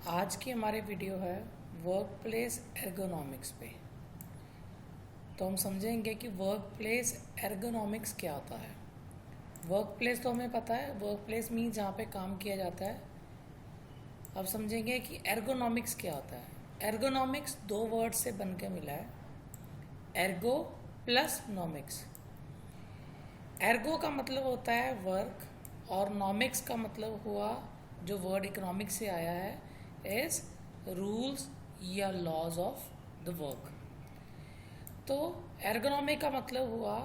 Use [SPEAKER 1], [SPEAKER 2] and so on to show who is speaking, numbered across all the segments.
[SPEAKER 1] आज की हमारी वीडियो है वर्क प्लेस एर्गोनॉमिक्स पे। तो हम समझेंगे कि वर्क प्लेस एर्गोनॉमिक्स क्या होता है। वर्क प्लेस तो हमें पता है, वर्क प्लेस मीन्स जहाँ पे काम किया जाता है। अब समझेंगे कि एर्गोनॉमिक्स क्या होता है। एर्गोनॉमिक्स दो वर्ड से बन के मिला है, एर्गो प्लस नॉमिक्स। एर्गो का मतलब होता है वर्क और नॉमिक्स का मतलब हुआ, जो वर्ड इकोनॉमिक्स से आया है, इज रूल्स या लॉज ऑफ द वर्क। तो एर्गोनॉमी का मतलब हुआ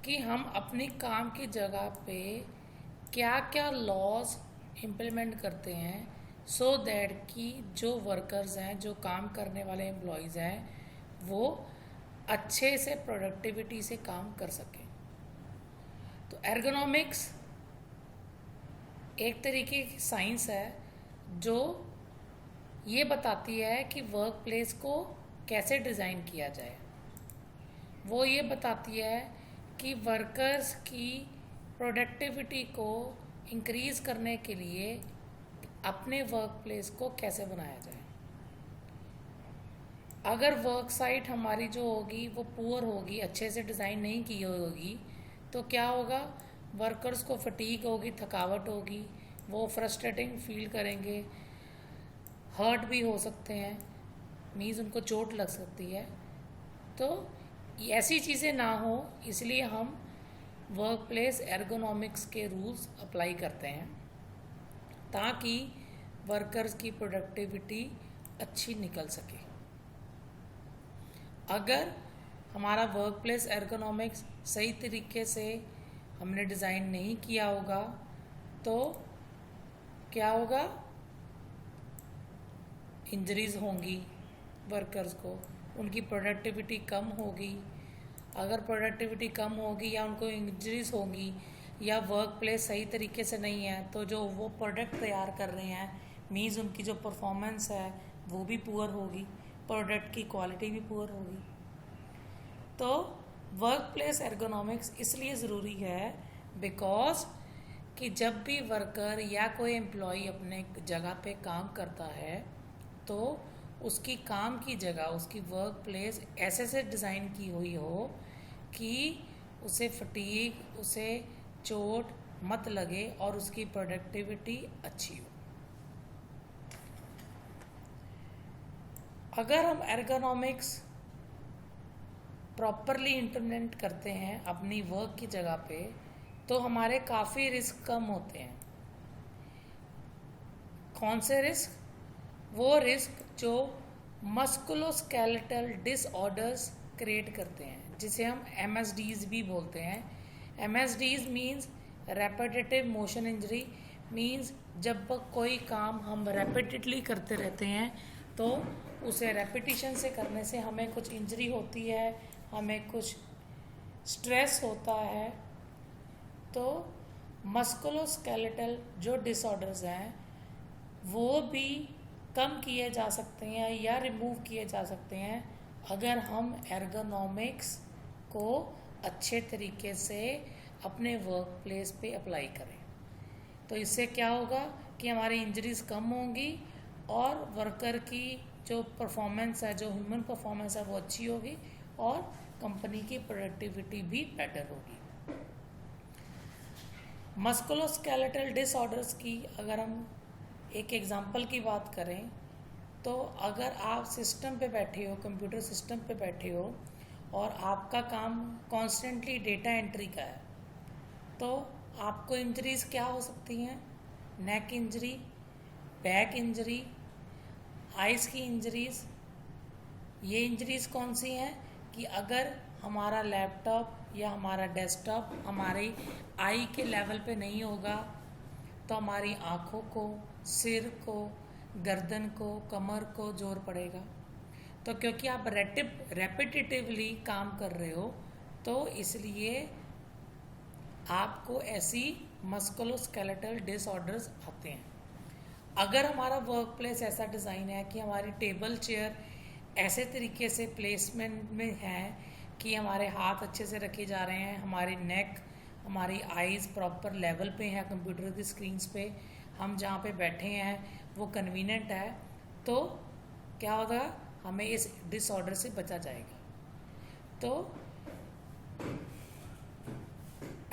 [SPEAKER 1] कि हम अपनी काम की जगह पे क्या क्या लॉज इम्प्लीमेंट करते हैं सो दैट कि जो वर्कर्स हैं, जो काम करने वाले एम्प्लॉयज़ हैं, वो अच्छे से प्रोडक्टिविटी से काम कर सकें। तो एर्गोनॉमिक्स एक तरीके की साइंस है जो ये बताती है कि वर्क प्लेस को कैसे डिज़ाइन किया जाए। वो ये बताती है कि वर्कर्स की प्रोडक्टिविटी को इंक्रीज़ करने के लिए अपने वर्क प्लेस को कैसे बनाया जाए। अगर वर्क साइट हमारी जो होगी वो पुअर होगी, अच्छे से डिज़ाइन नहीं की होगी, तो क्या होगा, वर्कर्स को फटीग होगी, थकावट होगी, वो फ्रस्ट्रेटिंग फील करेंगे, हर्ट भी हो सकते हैं, मीन्स उनको चोट लग सकती है। तो ऐसी चीज़ें ना हो, इसलिए हम वर्क प्लेस एर्गोनॉमिक्स के रूल्स अप्लाई करते हैं ताकि वर्कर्स की प्रोडक्टिविटी अच्छी निकल सके। अगर हमारा वर्क प्लेस एर्गोनॉमिक्स सही तरीके से हमने डिज़ाइन नहीं किया होगा तो क्या होगा, इंजरीज होंगी वर्कर्स को, उनकी प्रोडक्टिविटी कम होगी। अगर प्रोडक्टिविटी कम होगी या उनको इंजरीज होंगी या वर्क प्लेस सही तरीके से नहीं है, तो जो वो प्रोडक्ट तैयार कर रहे हैं, मीन्स उनकी जो परफॉर्मेंस है वो भी पुअर होगी, प्रोडक्ट की क्वालिटी भी पुअर होगी। तो वर्क प्लेस एर्गोनॉमिक्स इसलिए ज़रूरी है बिकॉज कि जब भी वर्कर या कोई एम्प्लॉय अपने जगह पे काम करता है तो उसकी काम की जगह, उसकी वर्क प्लेस ऐसे से डिज़ाइन की हुई हो कि उसे फटीग, उसे चोट मत लगे और उसकी प्रोडक्टिविटी अच्छी हो। अगर हम एर्गोनॉमिक्स प्रॉपरली इम्प्लीमेंट करते हैं अपनी वर्क की जगह पे, तो हमारे काफ़ी रिस्क कम होते हैं। कौन से रिस्क? वो रिस्क जो मस्कुलोस्केलेटल डिसऑर्डर्स क्रिएट करते हैं, जिसे हम MSDs भी बोलते हैं। MSDs means repetitive motion injury, means जब कोई काम हम रेपिटेडली करते रहते हैं तो उसे रेपिटिशन से करने से हमें कुछ इंजरी होती है, हमें कुछ स्ट्रेस होता है। तो मस्कुलोस्केलेटल जो डिसऑर्डर्स हैं वो भी कम किए जा सकते हैं या रिमूव किए जा सकते हैं अगर हम एर्गोनॉमिक्स को अच्छे तरीके से अपने वर्क प्लेस पे अप्लाई करें। तो इससे क्या होगा कि हमारी इंजरीज कम होंगी और वर्कर की जो परफॉर्मेंस है, जो ह्यूमन परफॉर्मेंस है, वो अच्छी होगी और कंपनी की प्रोडक्टिविटी भी बेटर होगी। मस्कुलोस्केलेटल डिसऑर्डर्स की अगर हम एक एग्जांपल की बात करें, तो अगर आप सिस्टम पे बैठे हो, कंप्यूटर सिस्टम पे बैठे हो और आपका काम कॉन्स्टेंटली डेटा एंट्री का है, तो आपको इंजरीज क्या हो सकती हैं? नेक इंजरी, बैक इंजरी, आइज़ की इंजरीज। ये इंजरीज कौन सी हैं कि अगर हमारा लैपटॉप या हमारा डेस्कटॉप हमारी आई के लेवल पे नहीं होगा तो हमारी आँखों को, सिर को, गर्दन को, कमर को जोर पड़ेगा। तो क्योंकि आप रेपिटेटिवली काम कर रहे हो तो इसलिए आपको ऐसी मस्कुलोस्केलेटल डिसऑर्डर्स आते हैं। अगर हमारा वर्क प्लेस ऐसा डिज़ाइन है कि हमारी टेबल चेयर ऐसे तरीके से प्लेसमेंट में है कि हमारे हाथ अच्छे से रखे जा रहे हैं, हमारी नेक, हमारी आईज़ प्रॉपर लेवल पे हैं कंप्यूटर की स्क्रीन्स पे, हम जहाँ पे बैठे हैं वो कन्वीनियंट है, तो क्या होगा, हमें इस डिसऑर्डर से बचा जाएगा। तो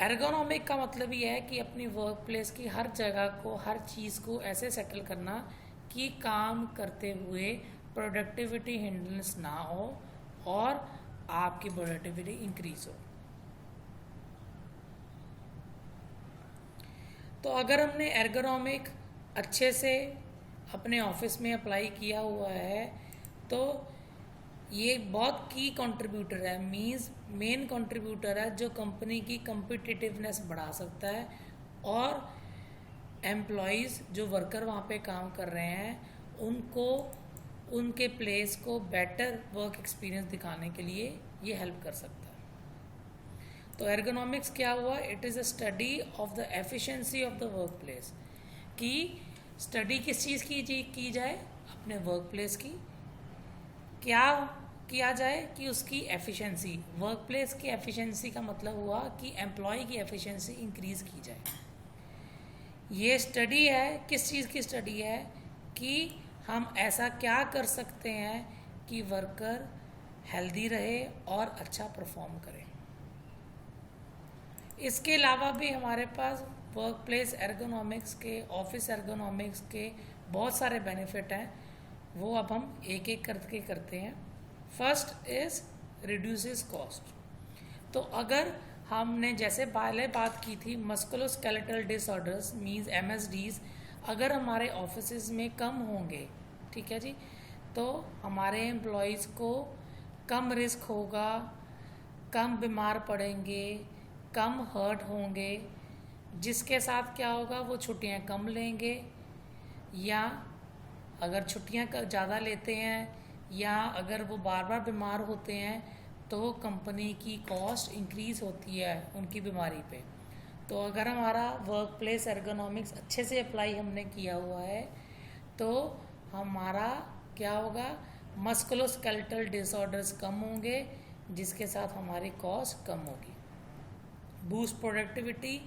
[SPEAKER 1] एर्गोनॉमिक का मतलब ये है कि अपनी वर्क प्लेस की हर जगह को, हर चीज़ को ऐसे सेटल करना कि काम करते हुए प्रोडक्टिविटी हिंड्रेंस ना हो और आपकी प्रोडक्टिविटी इंक्रीज हो। तो अगर हमने एर्गोनॉमिक अच्छे से अपने ऑफिस में अप्लाई किया हुआ है तो ये बहुत की कंट्रीब्यूटर है, मींस मेन कंट्रीब्यूटर है जो कंपनी की कम्पिटिटिवनेस बढ़ा सकता है और एम्प्लॉयज़ जो वर्कर वहाँ पे काम कर रहे हैं उनको उनके प्लेस को बेटर वर्क एक्सपीरियंस दिखाने के लिए ये हेल्प कर सकता है। तो एर्गोनॉमिक्स क्या हुआ, it is a study of the efficiency of the work place, कि स्टडी किस चीज़ की जाए, अपने वर्क प्लेस की क्या किया जाए कि उसकी एफिशिएंसी, वर्क प्लेस की एफिशिएंसी का मतलब हुआ कि एम्प्लॉय की एफिशिएंसी इंक्रीज़ की जाए। ये स्टडी है, किस चीज़ की स्टडी है कि हम ऐसा क्या कर सकते हैं कि वर्कर हेल्दी रहे और अच्छा परफॉर्म करे। इसके अलावा भी हमारे पास वर्क प्लेस एर्गोनॉमिक्स के, ऑफिस एर्गोनॉमिक्स के बहुत सारे बेनिफिट हैं, वो अब हम एक एक करके करते हैं। First is reduces cost. तो अगर हमने जैसे पहले बात की थी मस्कुलोस्केलेटल डिसऑर्डर्स मींस MSDs, अगर हमारे ऑफिसेज में कम होंगे, ठीक है जी, तो हमारे एम्प्लॉयज़ को कम रिस्क होगा, कम बीमार पड़ेंगे, कम हर्ट होंगे, जिसके साथ क्या होगा, वो छुट्टियां कम लेंगे, या अगर छुट्टियां ज़्यादा लेते हैं या अगर वो बार बार बीमार होते हैं तो कंपनी की कॉस्ट इंक्रीज़ होती है उनकी बीमारी पे। तो अगर हमारा वर्क प्लेस एर्गोनॉमिक्स अच्छे से अप्लाई हमने किया हुआ है तो हमारा क्या होगा, मस्कुलोस्केलेटल डिसऑर्डर्स कम होंगे, जिसके साथ हमारी कॉस्ट कम होगी। बूस्ट प्रोडक्टिविटी,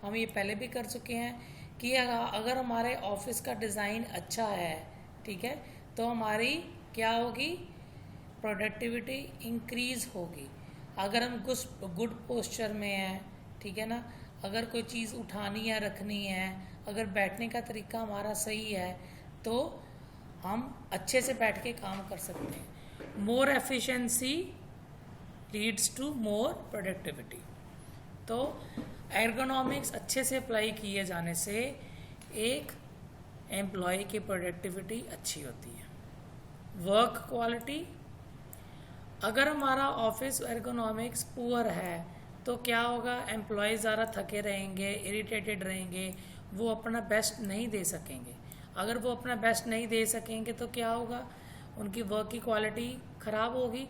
[SPEAKER 1] हम ये पहले भी कर चुके हैं कि अगर हमारे ऑफिस का डिज़ाइन अच्छा है, ठीक है, तो हमारी क्या होगी, प्रोडक्टिविटी इंक्रीज़ होगी। अगर हम गुड पोस्चर में हैं, ठीक है ना, अगर कोई चीज़ उठानी या रखनी है, अगर बैठने का तरीका हमारा सही है तो हम अच्छे से बैठ के काम कर सकते हैं। More efficiency leads to more productivity. तो एर्गोनॉमिक्स अच्छे से अप्लाई किए जाने से एक एम्प्लॉय की प्रोडक्टिविटी अच्छी होती है। वर्क क्वालिटी, अगर हमारा ऑफिस एर्गोनॉमिक्स पुअर है तो क्या होगा, एम्प्लॉय ज़्यादा थके रहेंगे, इरिटेटेड रहेंगे, वो अपना बेस्ट नहीं दे सकेंगे। अगर वो अपना बेस्ट नहीं दे सकेंगे तो क्या होगा, उनकी वर्क की क्वालिटी ख़राब होगी।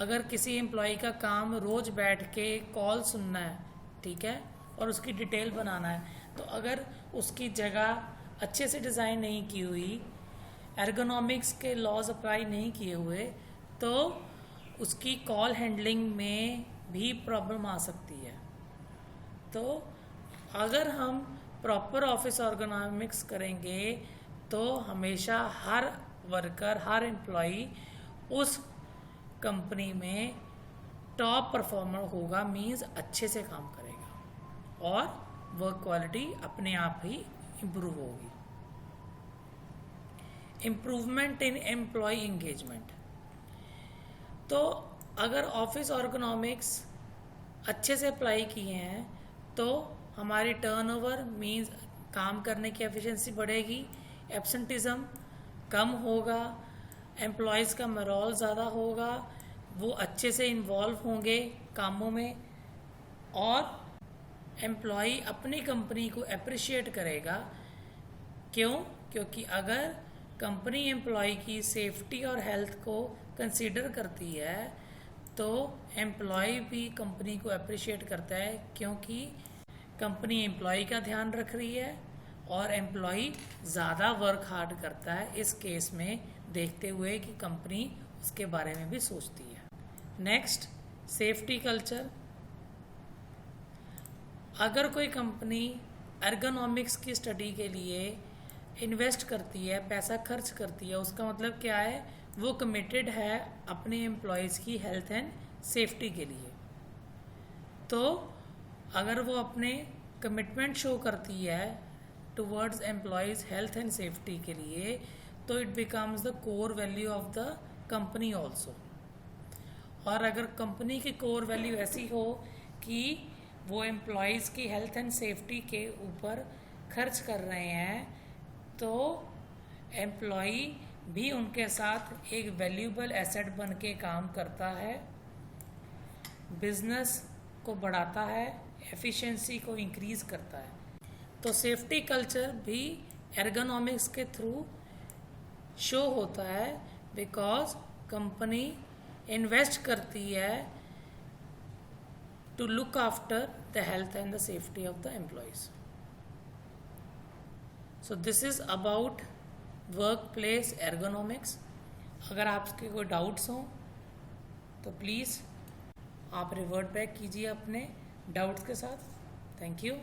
[SPEAKER 1] अगर किसी एम्प्लॉय का काम रोज़ बैठ के कॉल सुनना है, ठीक है, और उसकी डिटेल बनाना है, तो अगर उसकी जगह अच्छे से डिज़ाइन नहीं की हुई, एर्गोनॉमिक्स के लॉज अप्लाई नहीं किए हुए, तो उसकी कॉल हैंडलिंग में भी प्रॉब्लम आ सकती है। तो अगर हम प्रॉपर ऑफिस एर्गोनॉमिक्स करेंगे तो हमेशा हर वर्कर, हर एम्प्लॉई उस कंपनी में टॉप परफॉर्मर होगा, मींस अच्छे से काम करेगा और वर्क क्वालिटी अपने आप ही इम्प्रूव होगी। इम्प्रूवमेंट इन एम्प्लॉय एंगेजमेंट, तो अगर ऑफिस एर्गोनॉमिक्स अच्छे से अप्लाई किए हैं तो हमारी टर्नओवर मींस काम करने की एफिशिएंसी बढ़ेगी, एब्सेंटिज्म कम होगा, एम्प्लॉयज़ का मोरल ज़्यादा होगा, वो अच्छे से इन्वॉल्व होंगे कामों में, और एम्प्लॉय अपनी कंपनी को अप्रिशिएट करेगा। क्यों? क्योंकि अगर कंपनी एम्प्लॉय की सेफ्टी और हेल्थ को कंसीडर करती है तो एम्प्लॉय भी कंपनी को अप्रिशिएट करता है, क्योंकि कंपनी एम्प्लॉय का ध्यान रख रही है और एम्प्लॉय ज़्यादा वर्क हार्ड करता है, इस केस में देखते हुए कि कंपनी उसके बारे में भी सोचती है। Next, safety culture. अगर कोई कंपनी एर्गोनॉमिक्स की स्टडी के लिए इन्वेस्ट करती है, पैसा खर्च करती है, उसका मतलब क्या है, वो कमिटेड है अपने एम्प्लॉयज़ की हेल्थ एंड सेफ्टी के लिए। तो अगर वो अपने कमिटमेंट शो करती है towards employees health and safety के लिए, तो it becomes the core value of the company also. और अगर कंपनी की कोर वैल्यू ऐसी हो कि वो एम्प्लॉयज़ की हेल्थ एंड सेफ्टी के ऊपर खर्च कर रहे हैं, तो एम्प्लॉई भी उनके साथ एक वैल्यूबल एसेट बन के काम करता है, बिजनेस को बढ़ाता है, एफिशिएंसी को इंक्रीज करता है। तो सेफ्टी कल्चर भी एर्गोनॉमिक्स के थ्रू शो होता है, बिकॉज कंपनी इन्वेस्ट करती है to look after the health and the safety of the employees. So this is about workplace ergonomics. अगर आपके कोई डाउट्स हों तो प्लीज़ आप रिवर्ट बैक कीजिए अपने डाउट्स के साथ। Thank you.